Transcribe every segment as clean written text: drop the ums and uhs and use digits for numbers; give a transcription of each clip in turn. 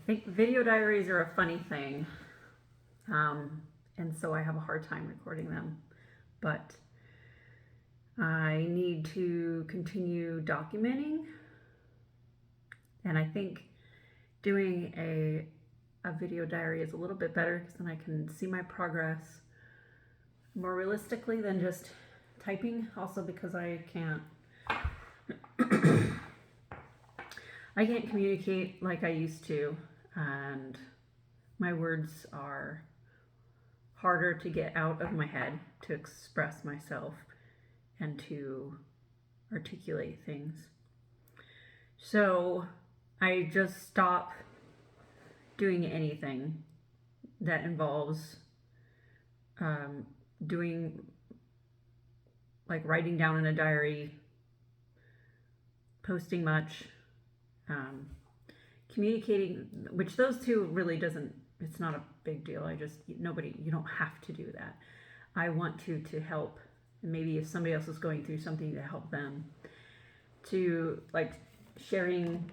think video diaries are a funny thing. And so I have a hard time recording them. But I need to continue documenting. And I think doing a video diary is a little bit better because then I can see my progress more realistically than just typing. Also because I can't communicate like I used to, and my words are harder to get out of my head to express myself and to articulate things. So I just stop doing anything that involves doing, like, writing down in a diary, posting much, communicating, which those two really doesn't, it's not a big deal. You don't have to do that. I want to help, and maybe if somebody else is going through something, to help them, to, like, sharing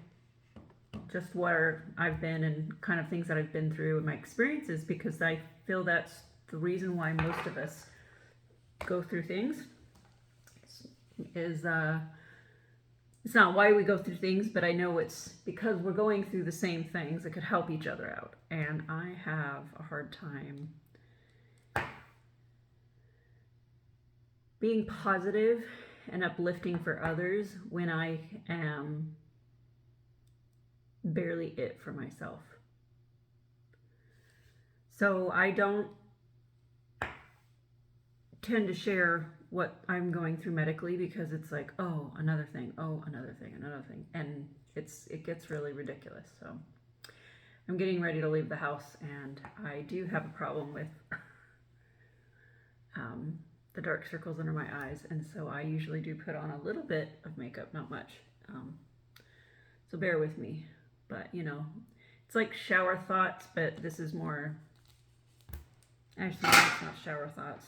just where I've been and kind of things that I've been through and my experiences, because I feel that's the reason why most of us go through things is it's not why we go through things, but I know it's because we're going through the same things that could help each other out. And I have a hard time being positive and uplifting for others when I am barely it for myself. So I don't tend to share what I'm going through medically, because it's like, oh, another thing, and it gets really ridiculous. So I'm getting ready to leave the house, and I do have a problem with the dark circles under my eyes, and so I usually do put on a little bit of makeup, not much. So bear with me, but it's like shower thoughts, but this is more, actually, it's not shower thoughts.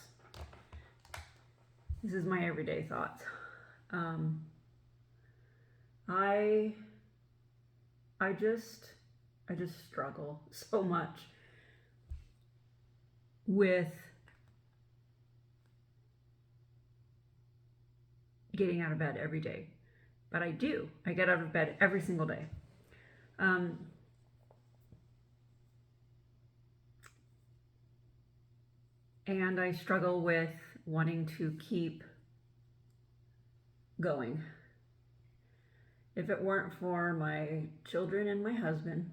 This is my everyday thoughts. I just struggle so much with getting out of bed every day. But I do. I get out of bed every single day. And I struggle with wanting to keep going. If it weren't for my children and my husband,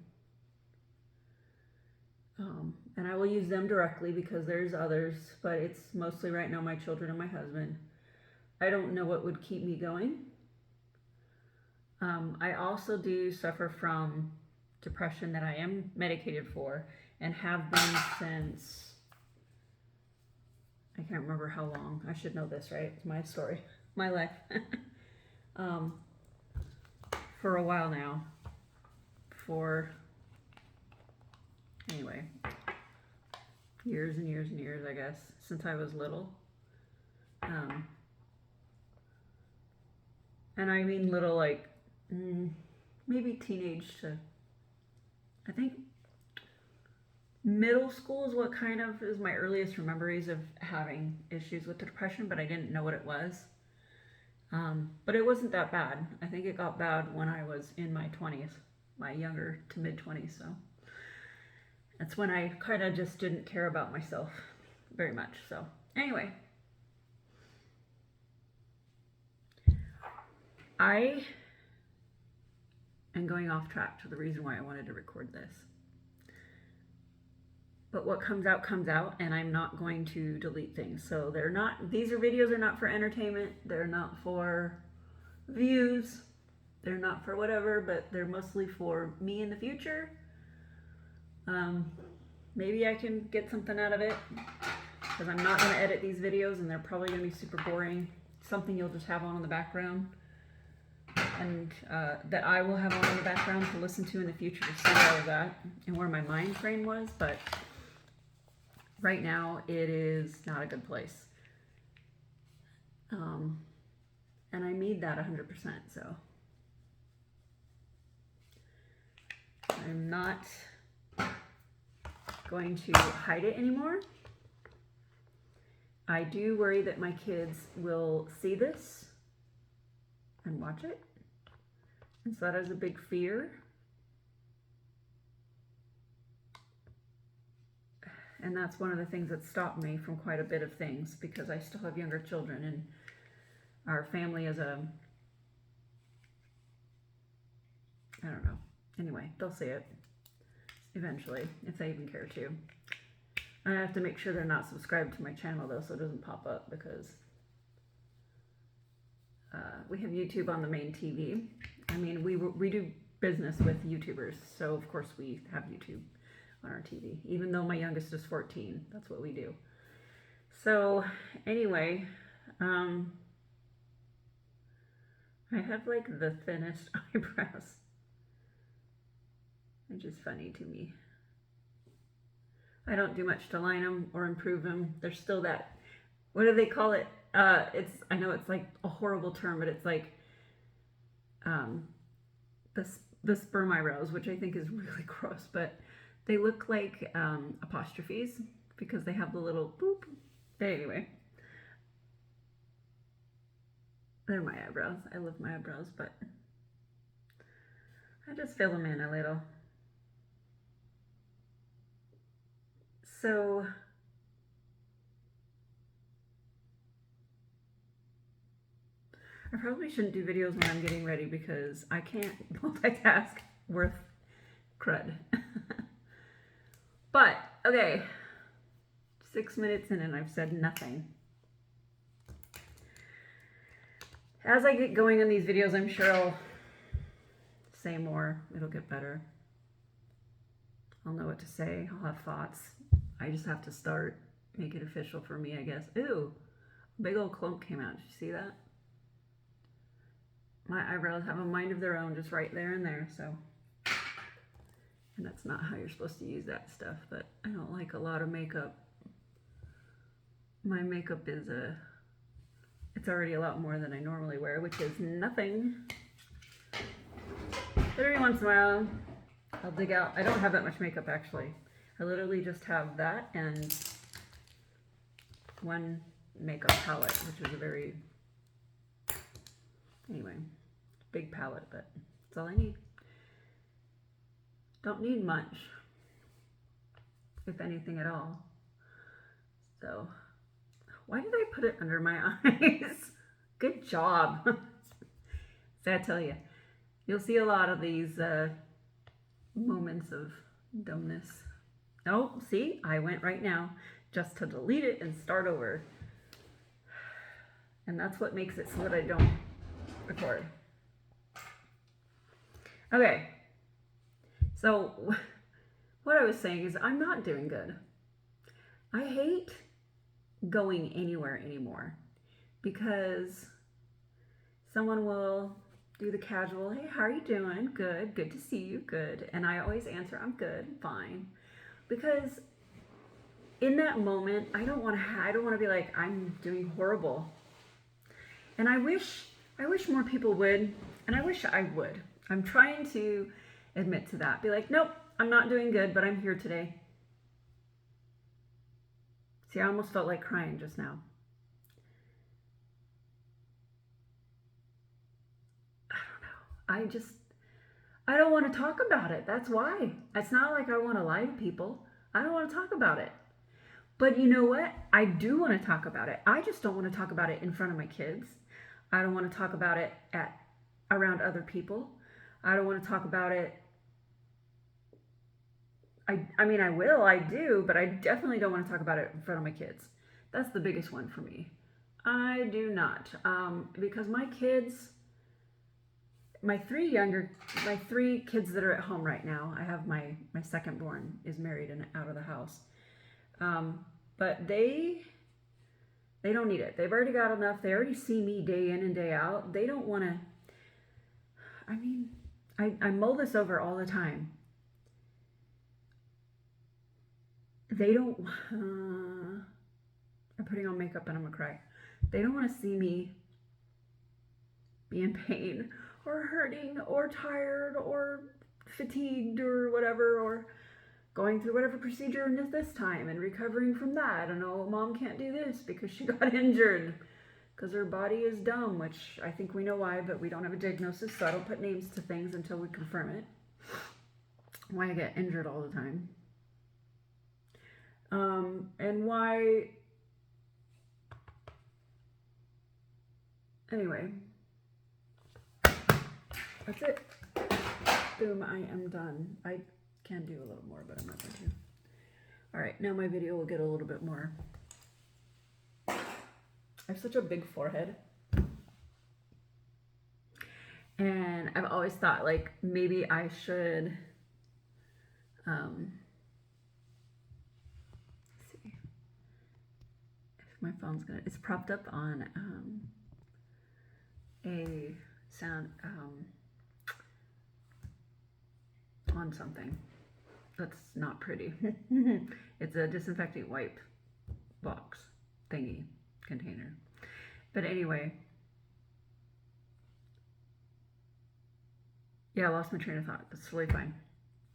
and I will use them directly because there's others, but it's mostly right now my children and my husband, I don't know what would keep me going. I also do suffer from depression that I am medicated for and have been since, I can't remember how long. I should know this, right? It's my story, my life. For a while now. Anyway, years and years and years, I guess, since I was little. And I mean little, like, maybe teenage to, I think middle school is what kind of is my earliest memories of having issues with depression, but I didn't know what it was. But it wasn't that bad. I think it got bad when I was in my 20s, my younger to mid 20s. So that's when I kind of just didn't care about myself very much. So anyway, I am going off track to the reason why I wanted to record this. But what comes out, and I'm not going to delete things. So these videos are not for entertainment. They're not for views. They're not for whatever, but they're mostly for me in the future. Maybe I can get something out of it, because I'm not going to edit these videos, and they're probably going to be super boring. Something you'll just have on in the background, and that I will have on in the background to listen to in the future to see all of that and where my mind frame was. But right now, it is not a good place. And I need that 100%, so I'm not going to hide it anymore. I do worry that my kids will see this and watch it. And so that is a big fear. And that's one of the things that stopped me from quite a bit of things, because I still have younger children, and our family is I don't know. Anyway, they'll see it eventually, if they even care to. I have to make sure they're not subscribed to my channel though, so it doesn't pop up, because we have YouTube on the main TV. I mean, we do business with YouTubers, so of course we have YouTube on our TV, even though my youngest is 14. That's what we do. So anyway, I have like the thinnest eyebrows, which is funny to me. I don't do much to line them or improve them. There's still that, what do they call it? I know it's like a horrible term, but it's like the sperm eyebrows, which I think is really gross, but they look like apostrophes because they have the little boop. But anyway, they're my eyebrows. I love my eyebrows, but I just fill them in a little. So I probably shouldn't do videos when I'm getting ready, because I can't multitask worth crud. But, okay, 6 minutes in and I've said nothing. As I get going on these videos, I'm sure I'll say more. It'll get better. I'll know what to say. I'll have thoughts. I just have to start, make it official for me, I guess. Ooh, a big old clump came out. Did you see that? My eyebrows have a mind of their own, just right there and there, so. And that's not how you're supposed to use that stuff, but I don't like a lot of makeup. My makeup is it's already a lot more than I normally wear, which is nothing. But every once in a while, I'll dig out. I don't have that much makeup, actually. I literally just have that and one makeup palette, which is a very, anyway, big palette, but that's all I need. Don't need much, if anything at all. So, why did I put it under my eyes? Good job. So I tell you, you'll see a lot of these moments of dumbness. Oh, see, I went right now just to delete it and start over. And that's what makes it so that I don't record. Okay. So what I was saying is I'm not doing good. I hate going anywhere anymore, because someone will do the casual, hey, how are you doing? Good, good to see you, good. And I always answer, I'm good, fine. Because in that moment, I don't want to be like, I'm doing horrible. And I wish more people would, and I wish I would. I'm trying to admit to that. Be like, nope, I'm not doing good, but I'm here today. See, I almost felt like crying just now. I don't know. I don't want to talk about it. That's why. It's not like I want to lie to people. I don't want to talk about it. But you know what? I do want to talk about it. I just don't want to talk about it in front of my kids. I don't want to talk about it around other people. I don't want to talk about it. I mean, I do, but I definitely don't want to talk about it in front of my kids. That's the biggest one for me. I do not. Because my kids, my three kids that are at home right now, I have my second born is married and out of the house. But they don't need it. They've already got enough. They already see me day in and day out. They don't want to, I mean, I mull this over all the time. They don't, I'm putting on makeup and I'm gonna cry. They don't want to see me be in pain or hurting or tired or fatigued or whatever, or going through whatever procedure this time and recovering from that. And oh, mom can't do this because she got injured because her body is dumb, which I think we know why, but we don't have a diagnosis, so I don't put names to things until we confirm it. Why I get injured all the time. And why... Anyway. That's it. Boom, I am done. I can do a little more, but I'm not going to. Alright, now my video will get a little bit more. I have such a big forehead. And I've always thought, like, maybe I should... let's see. If my phone's gonna... It's propped up on a sound... on something that's not pretty. It's a disinfecting wipe box thingy container. But anyway, yeah, I lost my train of thought. That's totally fine.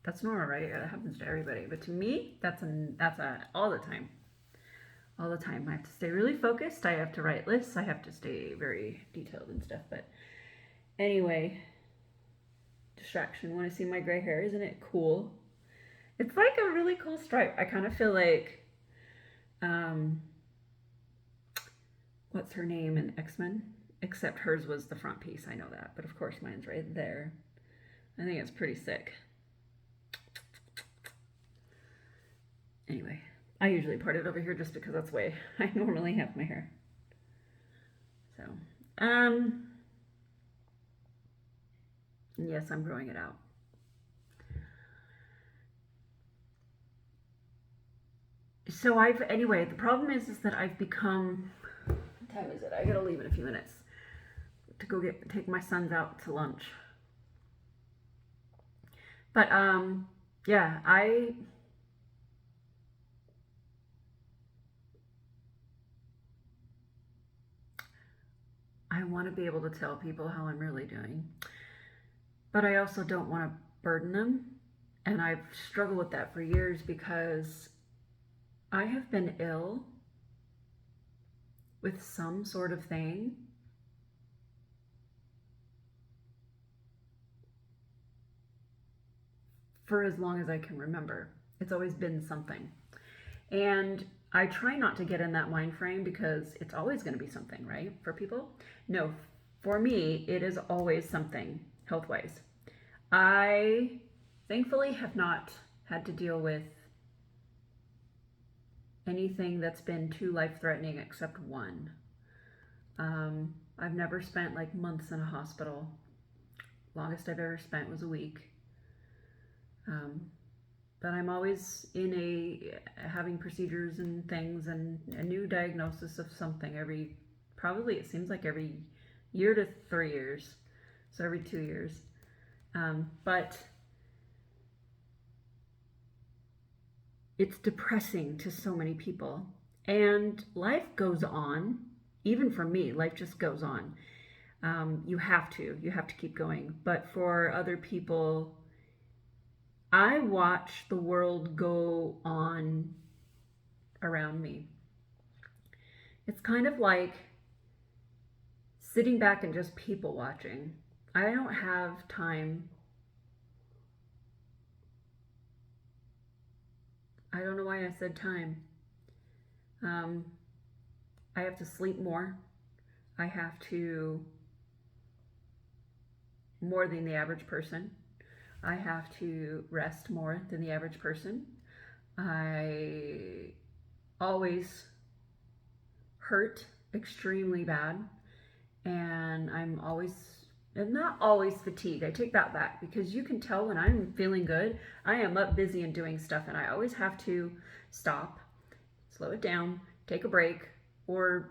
That's normal, right? That happens to everybody. But to me, that's all the time. All the time. I have to stay really focused. I have to write lists. I have to stay very detailed and stuff. But anyway, distraction. Want to see my gray hair? Isn't it cool? It's like a really cool stripe. I kind of feel like what's her name in X-Men? Except hers was the front piece. I know that, but of course mine's right there. I think it's pretty sick. Anyway, I usually part it over here just because that's the way I normally have my hair. So, yes, I'm growing it out. So anyway, the problem is that I've become, what time is it? I gotta leave in a few minutes to go take my sons out to lunch. But, yeah, I want to be able to tell people how I'm really doing. But I also don't want to burden them. And I've struggled with that for years because I have been ill with some sort of thing for as long as I can remember. It's always been something. And I try not to get in that mind frame because it's always going to be something, right? For people? No, for me, it is always something health-wise. I thankfully have not had to deal with anything that's been too life-threatening except one. I've never spent like months in a hospital. Longest I've ever spent was a week. But I'm always having procedures and things and a new diagnosis of something probably it seems like every year to 3 years. So every 2 years. But it's depressing to so many people. And life goes on. Even for me, life just goes on. You have to keep going. But for other people, I watch the world go on around me. It's kind of like sitting back and just people watching. I don't have time. I don't know why I said time. I have to sleep more. I have to, more than the average person. I have to rest more than the average person. I always hurt extremely bad, and I'm not always fatigued. I take that back because you can tell when I'm feeling good, I am up busy and doing stuff, and I always have to stop, slow it down, take a break, or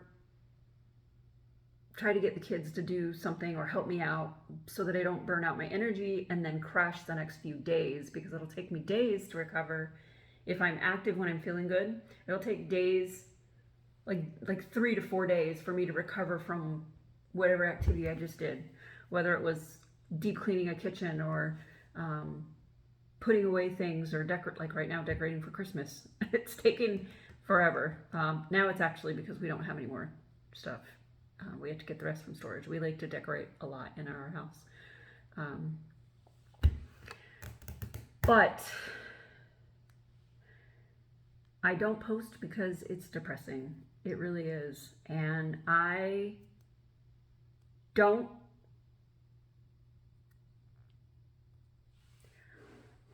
try to get the kids to do something or help me out so that I don't burn out my energy and then crash the next few days, because it'll take me days to recover. If I'm active when I'm feeling good, it'll take days, like 3 to 4 days for me to recover from whatever activity I just did, whether it was deep cleaning a kitchen or putting away things or like right now decorating for Christmas. It's taking forever. Now it's actually because we don't have any more stuff. We have to get the rest from storage. We like to decorate a lot in our house. But I don't post because it's depressing. It really is. And I don't.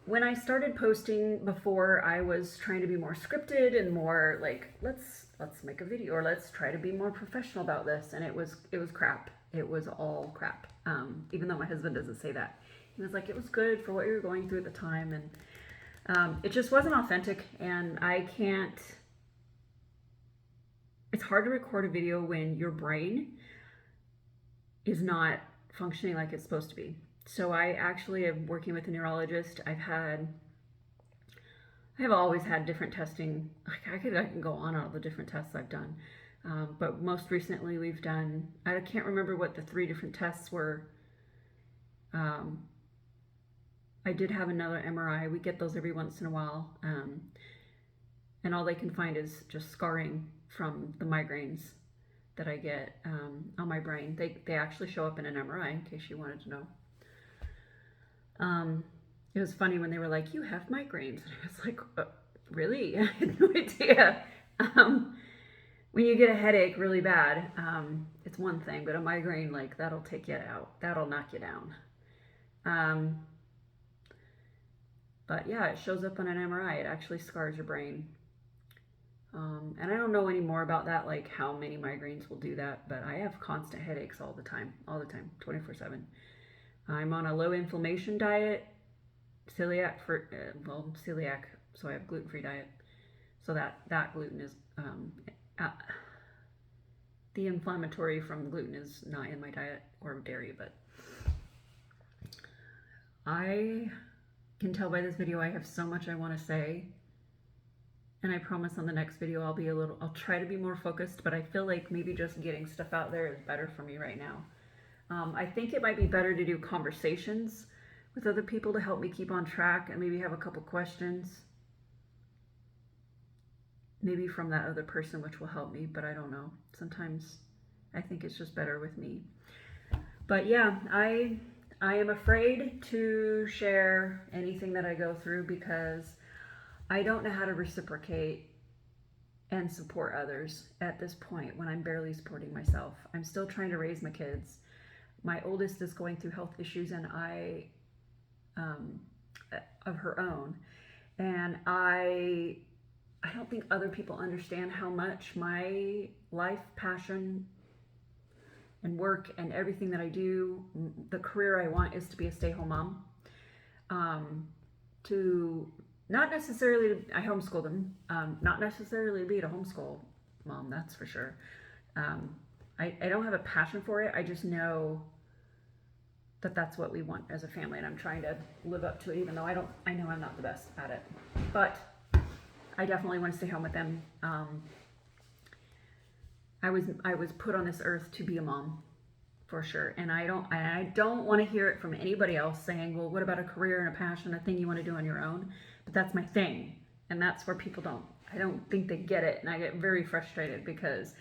When I started posting before, I was trying to be more scripted and more like, let's make a video, or let's try to be more professional about this. And it was crap. It was all crap. Even though my husband doesn't say that. He was like, it was good for what you were going through at the time. And it just wasn't authentic. And I can't, it's hard to record a video when your brain is not functioning like it's supposed to be. So I actually am working with a neurologist. I have always had different testing. I can go on all the different tests I've done. But most recently we've done, I can't remember what the 3 different tests were. I did have another MRI. We get those every once in a while. And all they can find is just scarring from the migraines that I get on my brain. They actually show up in an MRI, in case you wanted to know. It was funny when they were like, you have migraines. And I was like, really? I had no idea. When you get a headache really bad, it's one thing, but a migraine, like, that'll take you out. That'll knock you down. But yeah, it shows up on an MRI. It actually scars your brain. And I don't know any more about that, like how many migraines will do that, but I have constant headaches all the time, 24/7. I'm on a low inflammation diet, celiac, so I have gluten-free diet. So that gluten is, the inflammatory from gluten is not in my diet, or dairy, but I can tell by this video I have so much I want to say. And I promise on the next video I'll try to be more focused, but I feel like maybe just getting stuff out there is better for me right now. I think it might be better to do conversations with other people to help me keep on track and maybe have a couple questions. Maybe from that other person, which will help me, but I don't know. Sometimes I think it's just better with me. But yeah, I am afraid to share anything that I go through because I don't know how to reciprocate and support others at this point when I'm barely supporting myself. I'm still trying to raise my kids. My oldest is going through health issues and of her own. And I don't think other people understand how much my life, passion, and work and everything that I do, the career I want is to be a stay-home mom. Not necessarily, I homeschool them, not necessarily be a homeschool mom, that's for sure. I don't have a passion for it. I just know that that's what we want as a family, and I'm trying to live up to it, even though I know I'm not the best at it. But I definitely want to stay home with them. I was put on this earth to be a mom, for sure. And I don't want to hear it from anybody else saying, well, what about a career and a passion, a thing you want to do on your own? But that's my thing. And that's where people I don't think they get it. And I get very frustrated because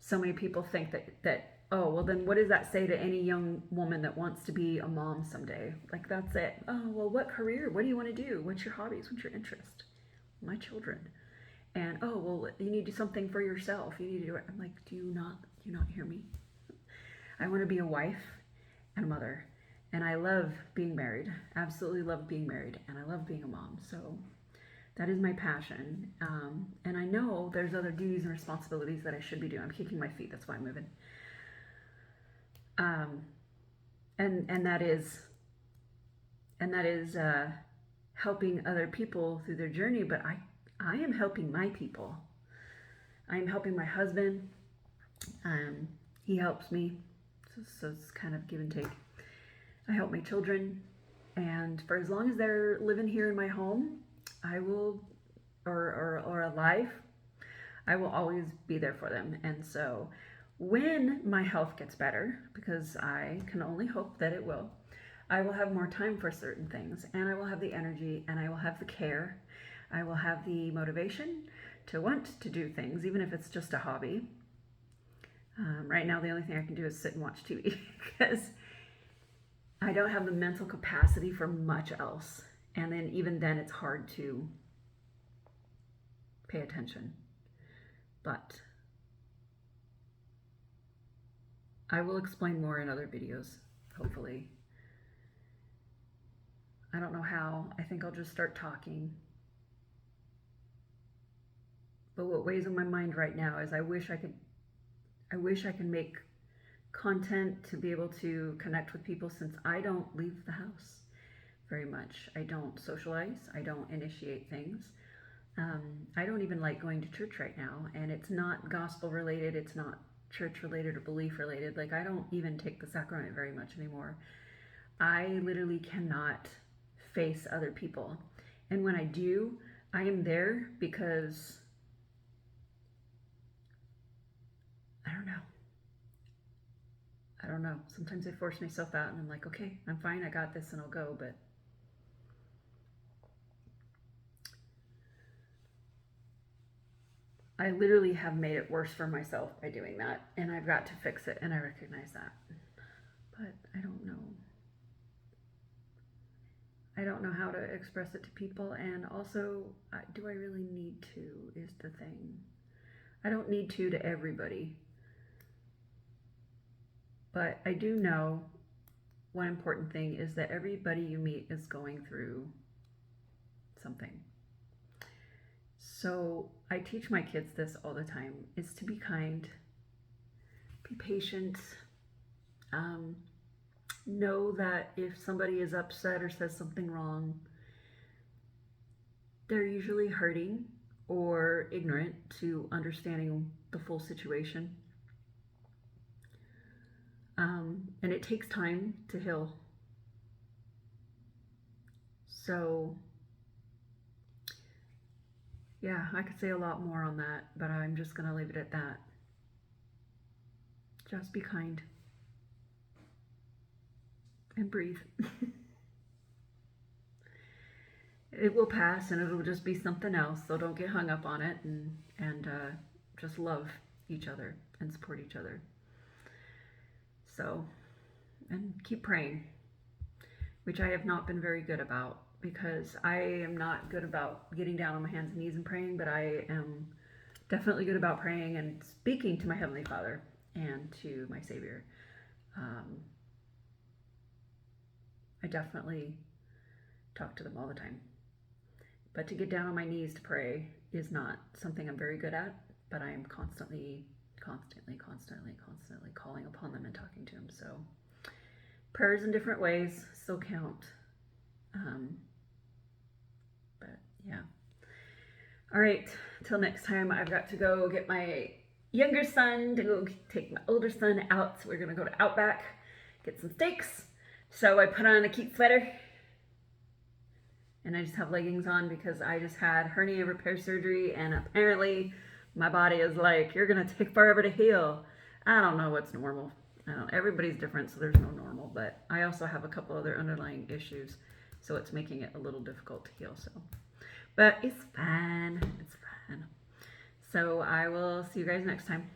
so many people think that, oh, well then what does that say to any young woman that wants to be a mom someday? Like, that's it. Oh, well, what career? What do you want to do? What's your hobbies? What's your interest? My children. And, oh, well, you need to do something for yourself. You need to do it. I'm like, do you not hear me? I want to be a wife and a mother. And I love being married. Absolutely love being married. And I love being a mom. So that is my passion. And I know there's other duties and responsibilities that I should be doing. I'm kicking my feet. That's why I'm moving. And that is helping other people through their journey. But I am helping my people. I am helping my husband. He helps me. So it's kind of give and take. I help my children, and for as long as they're living here in my home, I will, or alive, I will always be there for them. And so when my health gets better, because I can only hope that it will, I will have more time for certain things, and I will have the energy, and I will have the care. I will have the motivation to want to do things, even if it's just a hobby. Right now, the only thing I can do is sit and watch TV because I don't have the mental capacity for much else. And then, even then, it's hard to pay attention. But I will explain more in other videos, hopefully. I don't know how. I think I'll just start talking. But what weighs on my mind right now is I wish I could make content to be able to connect with people, since I don't leave the house very much. I don't socialize. I don't initiate things. I don't even like going to church right now, and it's not gospel related. It's not church related or belief related. Like, I don't even take the sacrament very much anymore. I literally cannot face other people. And when I do, I am there because I don't know. Sometimes I force myself out and I'm like, okay, I'm fine, I got this, and I'll go. But I literally have made it worse for myself by doing that, and I've got to fix it, and I recognize that. But I don't know. I don't know how to express it to people, and also, do I really need to, is the thing. I don't need to everybody. But I do know one important thing is that everybody you meet is going through something. So I teach my kids this all the time, is to be kind, be patient, know that if somebody is upset or says something wrong, they're usually hurting or ignorant to understanding the full situation. And it takes time to heal. So, yeah, I could say a lot more on that, but I'm just going to leave it at that. Just be kind. And breathe. It will pass, and it'll just be something else, so don't get hung up on it, and just love each other and support each other. So, and keep praying, which I have not been very good about, because I am not good about getting down on my hands and knees and praying, but I am definitely good about praying and speaking to my Heavenly Father and to my Savior. I definitely talk to them all the time. But to get down on my knees to pray is not something I'm very good at, but I am constantly calling upon them and talking to them. So prayers in different ways still count. But yeah. All right, till next time, I've got to go get my younger son to go take my older son out. So we're gonna go to Outback, get some steaks. So I put on a cute sweater, and I just have leggings on because I just had hernia repair surgery, and apparently my body is like, you're gonna take forever to heal. I don't know what's normal. Everybody's different, so there's no normal, but I also have a couple other underlying issues, so it's making it a little difficult to heal. So, but it's fine. It's fine. So I will see you guys next time.